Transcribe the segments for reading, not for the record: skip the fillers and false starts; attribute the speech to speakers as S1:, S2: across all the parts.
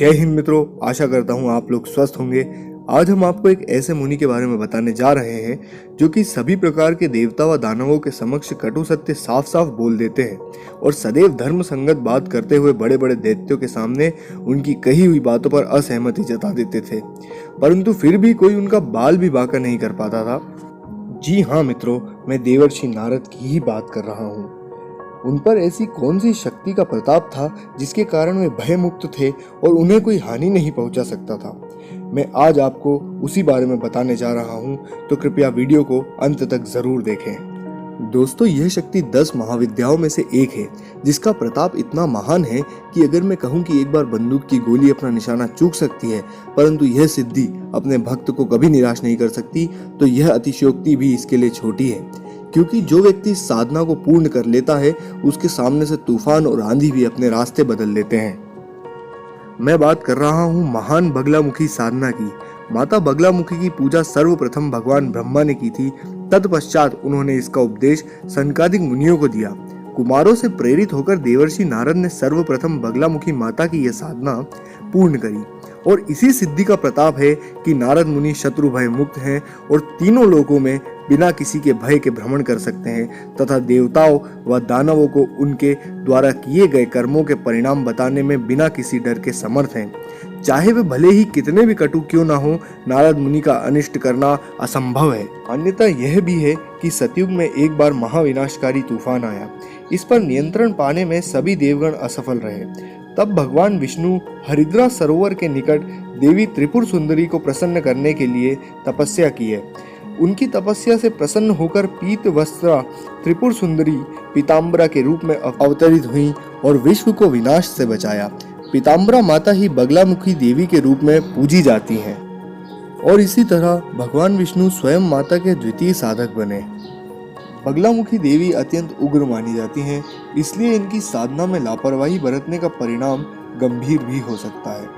S1: जय हिंद मित्रों, आशा करता हूँ आप लोग स्वस्थ होंगे। आज हम आपको एक ऐसे मुनि के बारे में बताने जा रहे हैं जो कि सभी प्रकार के देवता व दानवों के समक्ष कटु सत्य साफ साफ बोल देते हैं और सदैव धर्म संगत बात करते हुए बड़े बड़े दैत्यों के सामने उनकी कही हुई बातों पर असहमति जता देते थे, परंतु फिर भी कोई उनका बाल भी बांका नहीं कर पाता था। जी हाँ मित्रों, मैं देवर्षि नारद की ही बात कर रहा हूँ। उन पर ऐसी कौन सी शक्ति का प्रताप था जिसके कारण वे भय मुक्त थे और उन्हें कोई हानि नहीं पहुंचा सकता था। मैं आज आपको उसी बारे में बताने जा रहा हूं, तो कृपया वीडियो को अंत तक जरूर देखें। दोस्तों, यह शक्ति 10 महाविद्याओं में से एक है जिसका प्रताप इतना महान है कि अगर मैं कहूं कि एक बार बंदूक की गोली अपना निशाना चूक सकती है परंतु यह सिद्धि अपने भक्त को कभी निराश नहीं कर सकती, तो यह अतिशयोक्ति भी इसके लिए छोटी है। क्योंकि जो व्यक्ति साधना को पूर्ण कर लेता है उसके सामने से तूफान और आंधी भी अपने रास्ते बदल लेते हैं। मैं बात कर रहा हूँ महान बगलामुखी साधना की। माता बगलामुखी की पूजा सर्वप्रथम भगवान ब्रह्मा ने की थी। तत्पश्चात उन्होंने इसका उपदेश सनकादिक मुनियों को दिया। कुमारों से प्रेरित होकर देवर्षि नारद ने सर्वप्रथम बगलामुखी माता की यह साधना पूर्ण करी और इसी सिद्धि का प्रताप है कि नारद मुनि शत्रु भय मुक्त हैं और तीनों लोकों में बिना किसी के भय के भ्रमण कर सकते हैं तथा देवताओं व दानवों को उनके द्वारा किए गए कर्मों के परिणाम बताने में बिना किसी डर के समर्थ हैं। चाहे वे भले ही कितने भी कटु क्यों ना हो, नारद मुनि का अनिष्ट करना असंभव है। अन्यथा यह भी है कि सतयुग में एक बार महाविनाशकारी तूफान आया। इस पर नियंत्रण पाने में सभी देवगण असफल रहे। तब भगवान विष्णु हरिद्रा सरोवर के निकट देवी त्रिपुर सुंदरी को प्रसन्न करने के लिए तपस्या की है। उनकी तपस्या से प्रसन्न होकर पीत वस्त्रा त्रिपुर सुंदरी पीताम्बरा के रूप में अवतरित हुई और विश्व को विनाश से बचाया। पीताम्बरा माता ही बगलामुखी देवी के रूप में पूजी जाती हैं और इसी तरह भगवान विष्णु स्वयं माता के द्वितीय साधक बने। बगलामुखी देवी अत्यंत उग्र मानी जाती हैं, इसलिए इनकी साधना में लापरवाही बरतने का परिणाम गंभीर भी हो सकता है।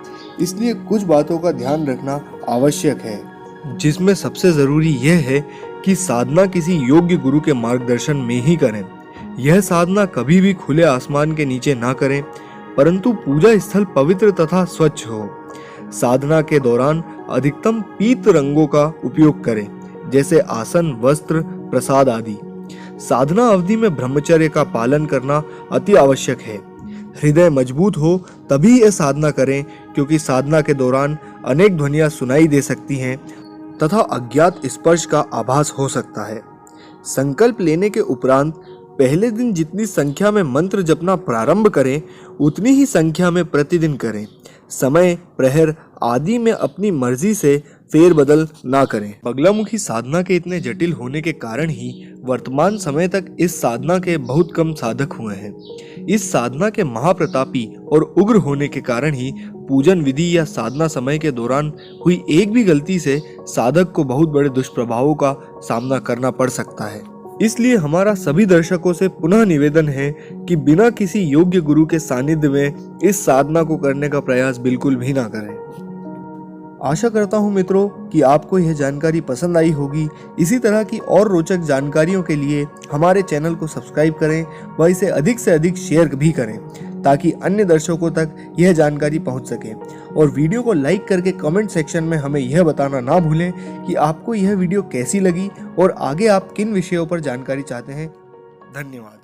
S1: इसलिए कुछ बातों का ध्यान रखना आवश्यक है, जिसमें सबसे जरूरी यह है कि साधना किसी योग्य गुरु के मार्गदर्शन में ही करें। यह साधना कभी भी खुले आसमान के नीचे ना करें, परंतु पूजा स्थल पवित्र तथा स्वच्छ हो। साधना के दौरान अधिकतम पीत रंगों का उपयोग करें, जैसे आसन, वस्त्र, प्रसाद आदि। साधना अवधि में ब्रह्मचर्य का पालन करना अति आवश्यक है। हृदय मजबूत हो तभी यह साधना करें, क्योंकि साधना के दौरान अनेक ध्वनियां सुनाई दे सकती हैं तथा अज्ञात स्पर्श का आभास हो सकता है। संकल्प लेने के उपरांत पहले दिन जितनी संख्या में मंत्र जपना प्रारंभ करें उतनी ही संख्या में प्रतिदिन करें। समय, प्रहर आदि में अपनी मर्जी से फेरबदल ना करें। बगलामुखी साधना के इतने जटिल होने के कारण ही वर्तमान समय तक इस साधना के बहुत कम साधक हुए हैं। इस साधना के महाप्रतापी और उग्र होने के कारण ही पूजन विधि या साधना समय के दौरान हुई एक भी गलती से साधक को बहुत बड़े दुष्प्रभावों का सामना करना पड़ सकता है। इसलिए हमारा सभी दर्शकों से पुनः निवेदन है कि बिना किसी योग्य गुरु के सानिध्य में इस साधना को करने का प्रयास बिल्कुल भी ना करें। आशा करता हूं मित्रों कि आपको यह जानकारी पसंद आई होगी। इसी तरह की और रोचक जानकारियों के लिए हमारे चैनल को सब्सक्राइब करें व इसे अधिक से अधिक शेयर भी करें ताकि अन्य दर्शकों तक यह जानकारी पहुंच सके। और वीडियो को लाइक करके कमेंट सेक्शन में हमें यह बताना ना भूलें कि आपको यह वीडियो कैसी लगी और आगे आप किन विषयों पर जानकारी चाहते हैं। धन्यवाद।